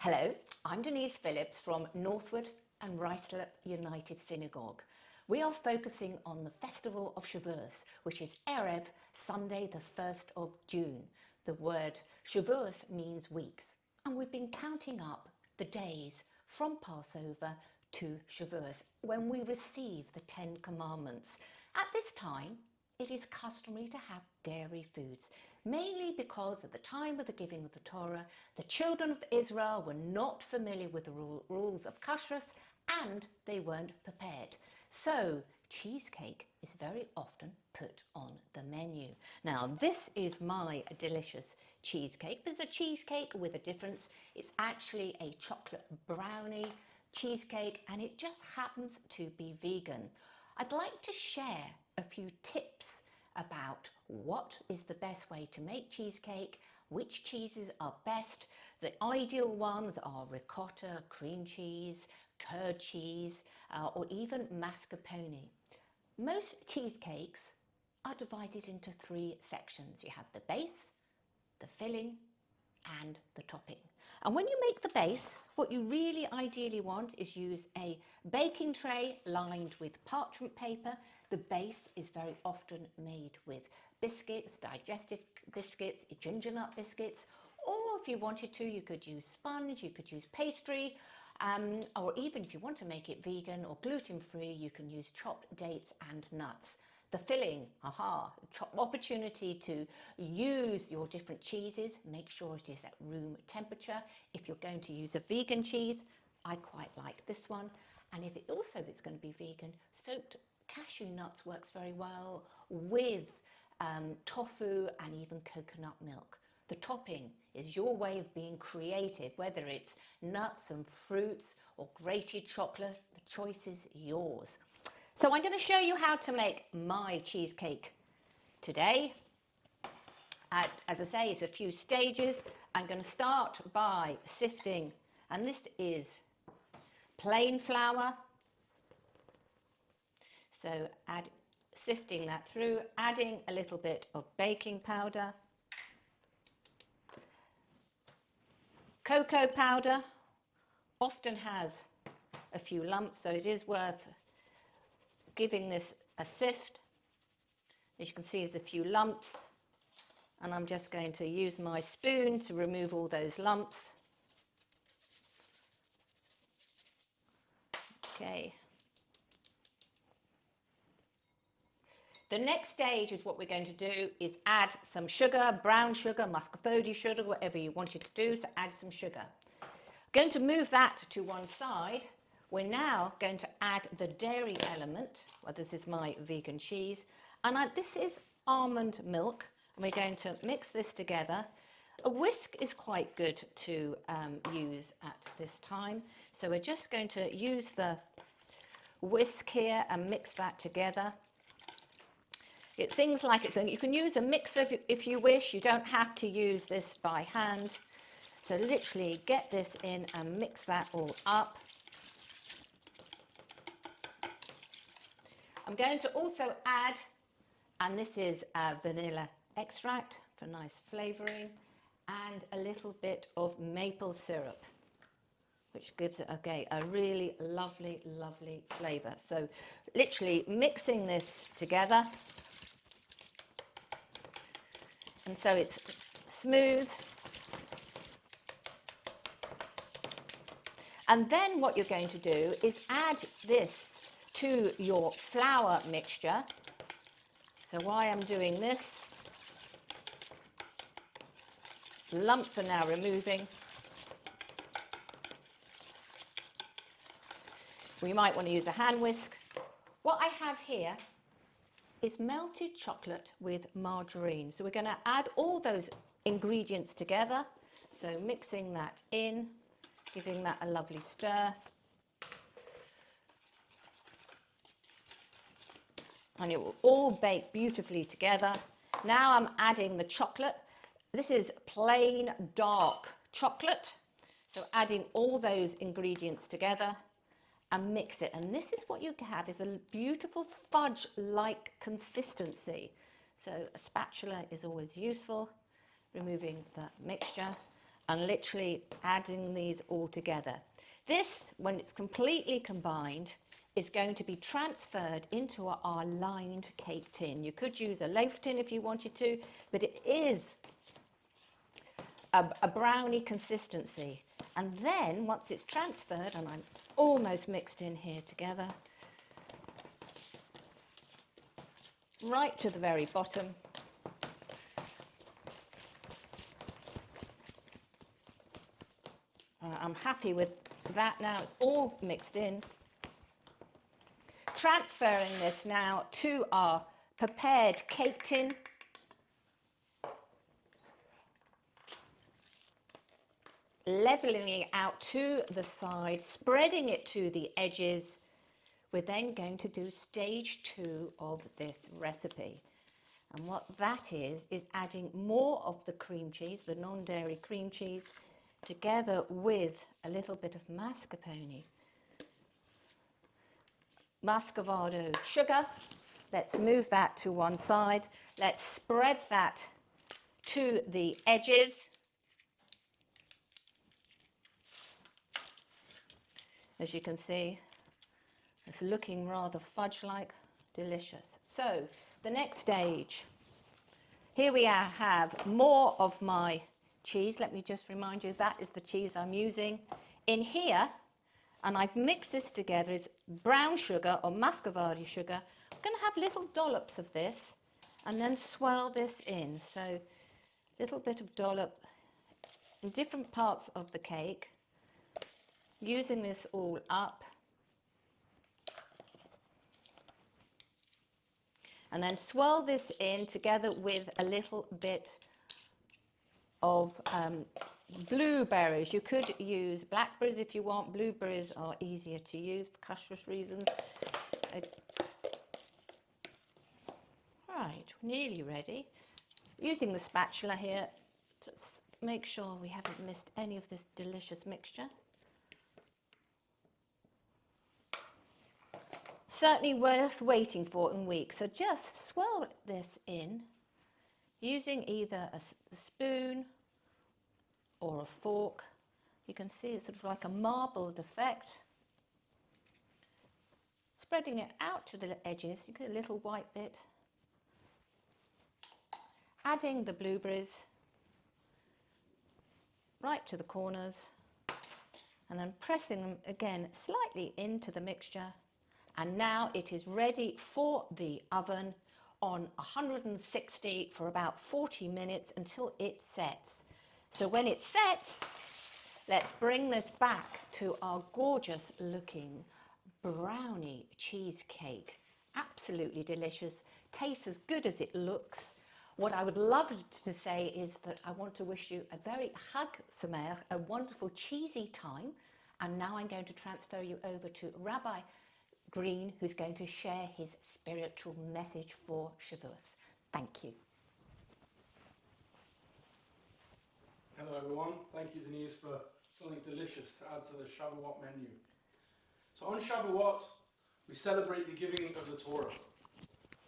Hello, I'm Denise Phillips from Northwood and Ruislip United Synagogue. We are focusing on the festival of Shavuot, which is Erev, Sunday the 1st of June. The word Shavuot means weeks, and we've been counting up the days from Passover to Shavuot when we receive the 10 Commandments. At this time, it is customary to have dairy foods, mainly because at the time of the giving of the Torah, the children of Israel were not familiar with the rules of kashrus and they weren't prepared. So cheesecake is very often put on the menu. Now this is my delicious cheesecake. There's a cheesecake with a difference. It's actually a chocolate brownie cheesecake and it just happens to be vegan. I'd like to share a few tips about what is the best way to make cheesecake, which cheeses are best. The ideal ones are ricotta, cream cheese, curd cheese, or even mascarpone. Most cheesecakes are divided into 3 sections. You have the base, the filling, and the topping. And when you make the base, what you really ideally want is use a baking tray lined with parchment paper. The base is very often made with biscuits, digestive biscuits, ginger nut biscuits, or if you wanted to, you could use sponge, you could use pastry, or even if you want to make it vegan or gluten-free, you can use chopped dates and nuts. The filling, opportunity to use your different cheeses. Make sure it is at room temperature. If you're going to use a vegan cheese, I quite like this one. And if it's going to be vegan, soaked cashew nuts works very well with tofu and even coconut milk. The topping is your way of being creative, whether it's nuts and fruits or grated chocolate, the choice is yours. So I'm going to show you how to make my cheesecake today. As I say, it's a few stages. I'm going to start by sifting, and this is plain flour. So sifting that through, adding a little bit of baking powder, cocoa powder often has a few lumps, so it is worth giving this a sift. As you can see, there's a few lumps, and I'm just going to use my spoon to remove all those lumps. Okay. The next stage is what we're going to do is add some sugar, brown sugar, muscovado sugar, whatever you want it to do, so add some sugar. Going to move that to one side. We're now going to add the dairy element. Well, this is my vegan cheese. And this is almond milk. And we're going to mix this together. A whisk is quite good to use at this time. So we're just going to use the whisk here and mix that together. Things like you can use a mixer if you wish. You don't have to use this by hand. So literally get this in and mix that all up. I'm going to also add, and this is vanilla extract for nice flavouring, and a little bit of maple syrup, which gives it, okay, a really lovely, lovely flavour. So literally mixing this together. And so it's smooth. And then what you're going to do is add this to your flour mixture. So while I'm doing this, lumps are now removing. We might want to use a hand whisk. What I have here is melted chocolate with margarine. So we're going to add all those ingredients together. So mixing that in, giving that a lovely stir. And it will all bake beautifully together. Now I'm adding the chocolate. This is plain dark chocolate. So adding all those ingredients together and mix it. And this is what you have, is a beautiful fudge-like consistency. So a spatula is always useful, removing the mixture. and literally adding these all together. This, when it's completely combined, is going to be transferred into our lined cake tin. You could use a loaf tin if you wanted to, but it is a brownie consistency. And then once it's transferred, and I'm almost mixed in here together, right to the very bottom, I'm happy with that now. It's all mixed in. Transferring this now to our prepared cake tin. Leveling it out to the side, spreading it to the edges. We're then going to do stage 2 of this recipe. And what that is adding more of the cream cheese, the non-dairy cream cheese, together with a little bit of mascarpone. Muscovado sugar. Let's move that to one side. Let's spread that to the edges. As you can see, it's looking rather fudge-like, delicious. So the next stage, here we have more of my cheese. Let me just remind you, that is the cheese I'm using. In here, and I've mixed this together, is brown sugar or muscovado sugar. I'm going to have little dollops of this and then swirl this in. So a little bit of dollop in different parts of the cake, using this all up. And then swirl this in together with a little bit of blueberries. You could use blackberries if you want. Blueberries are easier to use for kashrut reasons. Right, nearly ready. Using the spatula here to make sure we haven't missed any of this delicious mixture. Certainly worth waiting for in weeks. So just swirl this in using either a spoon or a fork. You can see it's sort of like a marbled effect. Spreading it out to the edges, you get a little white bit. Adding the blueberries right to the corners, and then pressing them again slightly into the mixture. And now it is ready for the oven on 160 for about 40 minutes until it sets. So when it sets, let's bring this back to our gorgeous looking brownie cheesecake. Absolutely delicious, tastes as good as it looks. What I would love to say is that I want to wish you a very Chag Sameach, a wonderful cheesy time. And now I'm going to transfer you over to Rabbi Green, who's going to share his spiritual message for Shavuot. Thank you. Hello everyone, thank you Denise for something delicious to add to the Shavuot menu. So on Shavuot, we celebrate the giving of the Torah.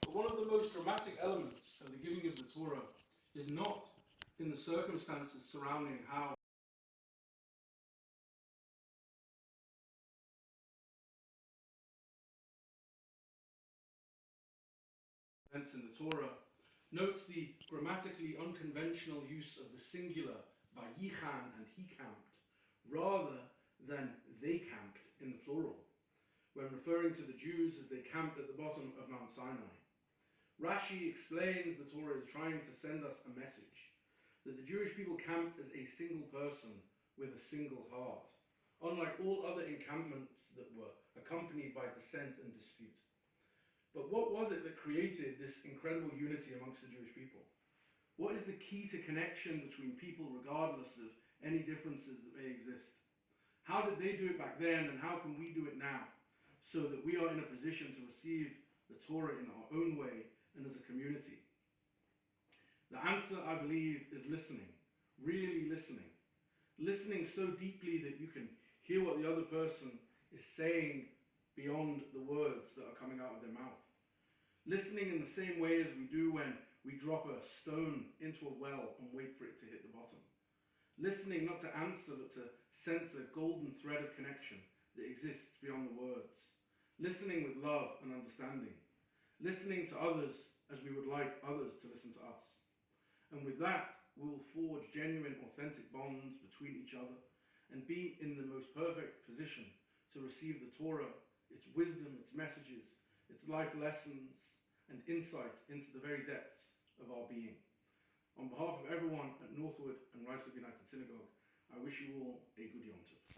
But one of the most dramatic elements of the giving of the Torah is not in the circumstances surrounding how events in the Torah. Note the grammatically unconventional use of the singular vayichan and he camped, rather than they camped in the plural, when referring to the Jews as they camped at the bottom of Mount Sinai. Rashi explains the Torah is trying to send us a message, that the Jewish people camped as a single person with a single heart, unlike all other encampments that were accompanied by dissent and dispute. But what was it that created this incredible unity amongst the Jewish people? What is the key to connection between people regardless of any differences that may exist? How did they do it back then, and how can we do it now, so that we are in a position to receive the Torah in our own way and as a community? The answer, I believe, is listening. Really listening. Listening so deeply that you can hear what the other person is saying beyond the words that are coming out of their mouth. Listening in the same way as we do when we drop a stone into a well and wait for it to hit the bottom. Listening not to answer but to sense a golden thread of connection that exists beyond the words. Listening with love and understanding. Listening to others as we would like others to listen to us. And with that, we will forge genuine, authentic bonds between each other and be in the most perfect position to receive the Torah, its wisdom, its messages, its life lessons, and insight into the very depths of our being. On behalf of everyone at Northwood and Ruislip United Synagogue, I wish you all a good Yom Tov.